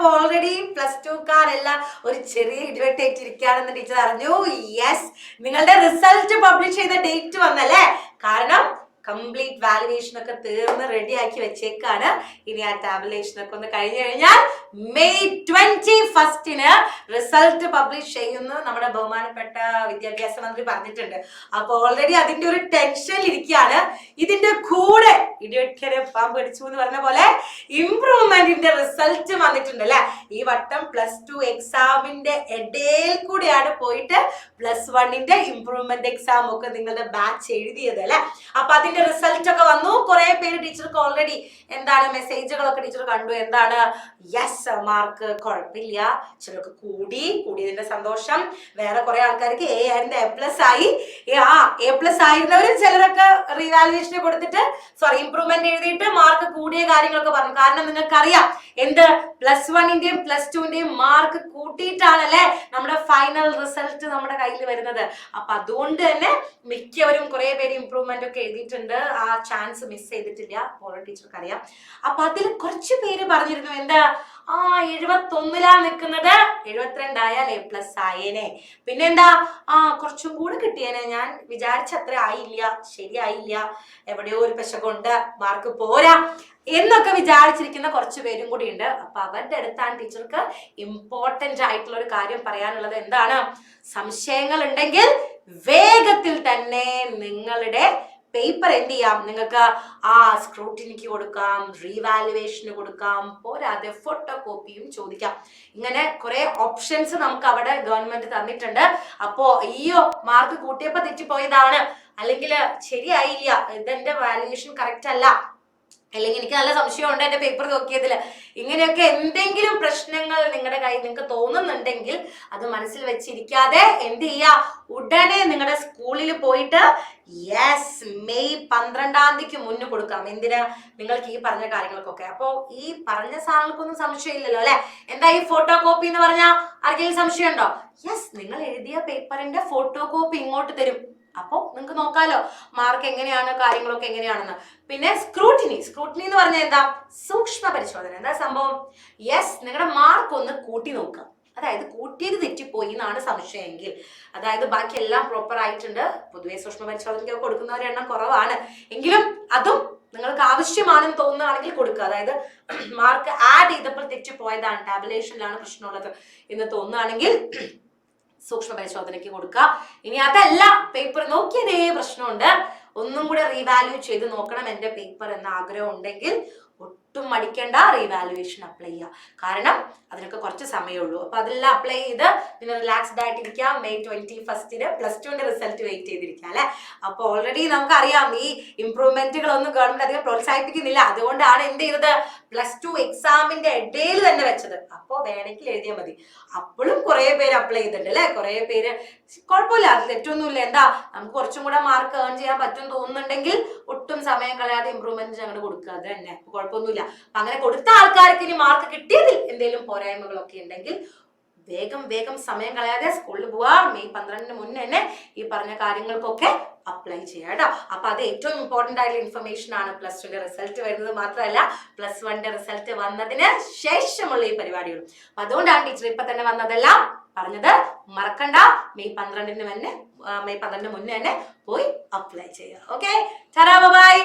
അപ്പൊ ഓൾറെഡി +2കാരെല്ലാം ഒരു ചെറിയ ഇടിവെട്ടേറ്റിരിക്കുകയാണെന്ന് ടീച്ചർ അറിഞ്ഞു. യെസ്, നിങ്ങളുടെ റിസൾട്ട് പബ്ലിഷ് ചെയ്ത ഡേറ്റ് വന്നല്ലേ? കാരണം കംപ്ലീറ്റ് വാലുവേഷൻ ഒക്കെ തീർന്ന് റെഡി ആക്കി വെച്ചേക്കാണ്. ഇനി ആ ടാബുലേഷൻ ഒക്കെ ഒന്ന് കഴിഞ്ഞു കഴിഞ്ഞാൽ മെയ് 21 റിസൾട്ട് പബ്ലിഷ് ചെയ്യുന്നു നമ്മുടെ ബഹുമാനപ്പെട്ട വിദ്യാഭ്യാസ മന്ത്രി പറഞ്ഞിട്ടുണ്ട്. അപ്പൊ ഓൾറെഡി അതിന്റെ ഒരു ടെൻഷനിൽ ഇരിക്കുകയാണ്. ഇതിന്റെ കൂടെ ഇടിവെട്ടിനെ പാമ്പ് കടിച്ചു എന്ന് പറഞ്ഞ പോലെ ഇംപ്രൂവ്മെന്റിന്റെ റിസൾട്ട് വന്നിട്ടുണ്ട് അല്ലെ? ഈ വട്ടം +2 എക്സാമിന്റെ ഇടയിൽ കൂടെയാണ് പോയിട്ട് +1ന്റെ ഇംപ്രൂവ്മെന്റ് എക്സാം ഒക്കെ നിങ്ങളുടെ ബാച്ച് എഴുതിയത് അല്ലെ? അപ്പൊ അതിന്റെ റിസൾട്ട് ഒക്കെ വന്നു. കുറെ പേര് ടീച്ചർക്ക് ഓൾറെഡി എന്താണ് മെസ്സേജുകളൊക്കെ ടീച്ചർ കണ്ടു. എന്താണ്? യെസ്, മാർക്ക് കുഴപ്പമില്ല, ചിലർക്ക് കൂടിയതിന്റെ സന്തോഷം. വേറെ കുറെ ആൾക്കാർക്ക് A ആയിരുന്നു A+ ആയി. A+ ആയിരുന്നവരും ചിലരൊക്കെ റീവാലുവേഷന് കൊടുത്തിട്ട് ഇംപ്രൂവ്മെന്റ് എഴുതിയിട്ട് മാർക്ക് കൂടിയ കാര്യങ്ങളൊക്കെ പറഞ്ഞു. കാരണം നിങ്ങൾക്കറിയാം എന്ത്, +1ന്റെയും +2ന്റെയും മാർക്ക് കൂട്ടിയിട്ടാണല്ലേ നമ്മുടെ ഫൈനൽ റിസൾട്ട് നമ്മുടെ കയ്യിൽ വരുന്നത്. അപ്പൊ അതുകൊണ്ട് തന്നെ മിക്കവരും കുറെ പേര് ഇംപ്രൂവ്മെന്റ് ഒക്കെ എഴുതിയിട്ടുണ്ട്. ആ ചാൻസ് മിസ് ചെയ്തിട്ടില്ല, ടീച്ചർക്ക് അറിയാം. അപ്പൊ അതിൽ കുറച്ച് പേര് പറഞ്ഞിരുന്നു എന്താ, 71 നിൽക്കുന്നത്, 72 ആയാൽ A+ ആയേനെ, പിന്നെന്താ കുറച്ചും കൂടെ കിട്ടിയേനെ, ഞാൻ വിചാരിച്ചത്ര ആയില്ല, ശരിയായില്ല, എവിടെയോ ഒരു പെശകുണ്ട്, മാർക്ക് പോരാ എന്നൊക്കെ വിചാരിച്ചിരിക്കുന്ന കുറച്ച് പേരും കൂടി ഉണ്ട്. അപ്പൊ അവരുടെ അടുത്താണ് ടീച്ചർക്ക് ഇമ്പോർട്ടന്റ് ആയിട്ടുള്ള ഒരു കാര്യം പറയാനുള്ളത്. എന്താണ്? സംശയങ്ങൾ ഉണ്ടെങ്കിൽ വേഗത്തിൽ തന്നെ നിങ്ങളുടെ പേപ്പർ എന്ത് ചെയ്യാം, നിങ്ങൾക്ക് സ്ക്രൂട്ടിനിക്ക് കൊടുക്കാം, റീവാലുവേഷന് കൊടുക്കാം, പോരാതെ ഫോട്ടോ കോപ്പിയും ചോദിക്കാം. ഇങ്ങനെ കുറെ ഓപ്ഷൻസ് നമുക്ക് അവിടെ ഗവൺമെന്റ് തന്നിട്ടുണ്ട്. അപ്പോ മാർക്ക് കൂട്ടിയപ്പോ തെറ്റിപ്പോയതാണ്, അല്ലെങ്കിൽ ശരിയായില്ല, ഇതെന്റെ വാല്യുവേഷൻ കറക്റ്റ് അല്ല, അല്ലെങ്കിൽ എനിക്ക് നല്ല സംശയമുണ്ട് എന്റെ പേപ്പർ നോക്കിയതിൽ, ഇങ്ങനെയൊക്കെ എന്തെങ്കിലും പ്രശ്നങ്ങൾ നിങ്ങളുടെ കയ്യിൽ നിങ്ങൾക്ക് തോന്നുന്നുണ്ടെങ്കിൽ അത് മനസ്സിൽ വെച്ചിരിക്കാതെ എന്ത് ചെയ്യുക, ഉടനെ നിങ്ങളുടെ സ്കൂളിൽ പോയിട്ട് മെയ് 12 മുന്നേ കൊടുക്കാം. എന്തിനാ? നിങ്ങൾക്ക് ഈ പറഞ്ഞ കാര്യങ്ങൾക്കൊക്കെ. അപ്പോ ഈ പറഞ്ഞ സാധനങ്ങൾക്കൊന്നും സംശയമില്ലല്ലോ അല്ലെ? എന്താ ഈ ഫോട്ടോ കോപ്പി എന്ന് പറഞ്ഞാൽ ആർക്കെങ്കിലും സംശയം ഉണ്ടോ? നിങ്ങൾ എഴുതിയ പേപ്പറിന്റെ ഫോട്ടോ കോപ്പി ഇങ്ങോട്ട് തരും. അപ്പൊ നിങ്ങൾക്ക് നോക്കാലോ മാർക്ക് എങ്ങനെയാണ്, കാര്യങ്ങളൊക്കെ എങ്ങനെയാണെന്ന്. പിന്നെ സ്ക്രൂട്ടിനി എന്ന് പറഞ്ഞാൽ എന്താ? സൂക്ഷ്മ പരിശോധന. എന്താ സംഭവം? നിങ്ങളുടെ മാർക്ക് ഒന്ന് കൂട്ടി നോക്കുക. അതായത് കൂട്ടിയത് തെറ്റിപ്പോയി എന്നാണ് സംശയമെങ്കിൽ, അതായത് ബാക്കി എല്ലാം പ്രോപ്പർ ആയിട്ടുണ്ട്, പൊതുവെ സൂക്ഷ്മ പരിശോധനയ്ക്ക് കൊടുക്കുന്നവരുടെ എണ്ണം കുറവാണ്, എങ്കിലും അതും നിങ്ങൾക്ക് ആവശ്യമാണെന്ന് തോന്നുകയാണെങ്കിൽ കൊടുക്കുക. അതായത് മാർക്ക് ആഡ് ചെയ്തപ്പോൾ തെറ്റിപ്പോയതാണ്, ടാബുലേഷനിലാണ് പ്രശ്നമുള്ളത് എന്ന് തോന്നുകയാണെങ്കിൽ സൂക്ഷ്മ പരിശോധനയ്ക്ക് കൊടുക്കുക. ഇനി അതല്ല, പേപ്പർ നോക്കിയതേ പ്രശ്നമുണ്ട്, ഒന്നും കൂടെ റീവാല്യൂ ചെയ്ത് നോക്കണം എന്റെ പേപ്പർ എന്ന ആഗ്രഹം ഉണ്ടെങ്കിൽ ഒട്ടും മടിക്കേണ്ട, റീവാലുവേഷൻ അപ്ലൈ ചെയ്യുക. കാരണം അതിനൊക്കെ കുറച്ച് സമയമുള്ളൂ. അപ്പൊ അതെല്ലാം അപ്ലൈ ചെയ്ത് പിന്നെ റിലാക്സ്ഡ് ആയിട്ടിരിക്കുക. മെയ് 21 +2ന്റെ റിസൾട്ട് വെയിറ്റ് ചെയ്തിരിക്കുക അല്ലെ? അപ്പൊ ഓൾറെഡി നമുക്കറിയാം ഈ ഇംപ്രൂവ്മെന്റുകളൊന്നും ഗവൺമെന്റ് അധികം പ്രോത്സാഹിപ്പിക്കുന്നില്ല. അതുകൊണ്ടാണ് എന്ത് ചെയ്തത്, +2 എക്സാമിന്റെ ഇടയിൽ തന്നെ വെച്ചത്. അപ്പോ വേണമെങ്കിൽ എഴുതിയാൽ മതി. അപ്പോഴും കുറെ പേര് അപ്ലൈ ചെയ്തിട്ടുണ്ട് അല്ലെ? കുറെ പേര് കുഴപ്പമില്ല, അത് തെറ്റൊന്നുമില്ല. എന്താ, നമുക്ക് കുറച്ചും കൂടെ മാർക്ക് ഏൺ ചെയ്യാൻ പറ്റും തോന്നുന്നുണ്ടെങ്കിൽ ഒട്ടും സമയം കളയാതെ ഇംപ്രൂവ്മെന്റ് അങ്ങോട്ട് കൊടുക്കുക. അത് തന്നെ കുഴപ്പമൊന്നുമില്ല. അപ്പൊ അങ്ങനെ കൊടുത്ത ആൾക്കാർക്ക് ഇനി മാർക്ക് കിട്ടിയതിൽ എന്തെങ്കിലും പോരായ്മകളൊക്കെ ഉണ്ടെങ്കിൽ വേഗം സമയം കളയാതെ സ്കൂളിൽ പോവാ. മെയ് 12 മുന്നേ തന്നെ ഈ പറഞ്ഞ കാര്യങ്ങൾക്കൊക്കെ അപ്ലൈ ചെയ്യാം കേട്ടോ. അപ്പൊ അത് ഏറ്റവും ഇമ്പോർട്ടന്റ് ആയിട്ടുള്ള ഇൻഫർമേഷൻ ആണ്. +2ന്റെ റിസൾട്ട് വരുന്നത് മാത്രമല്ല, +1ന്റെ റിസൾട്ട് വന്നതിന് ശേഷമുള്ള ഈ പരിപാടികളും. അപ്പൊ അതുകൊണ്ടാണ് ടീച്ചർ ഇപ്പൊ തന്നെ വന്നതെല്ലാം പറഞ്ഞത്. മറക്കണ്ട, മെയ് 12 മുന്നേ തന്നെ പോയി അപ്ലൈ ചെയ്യുക. Okay, by.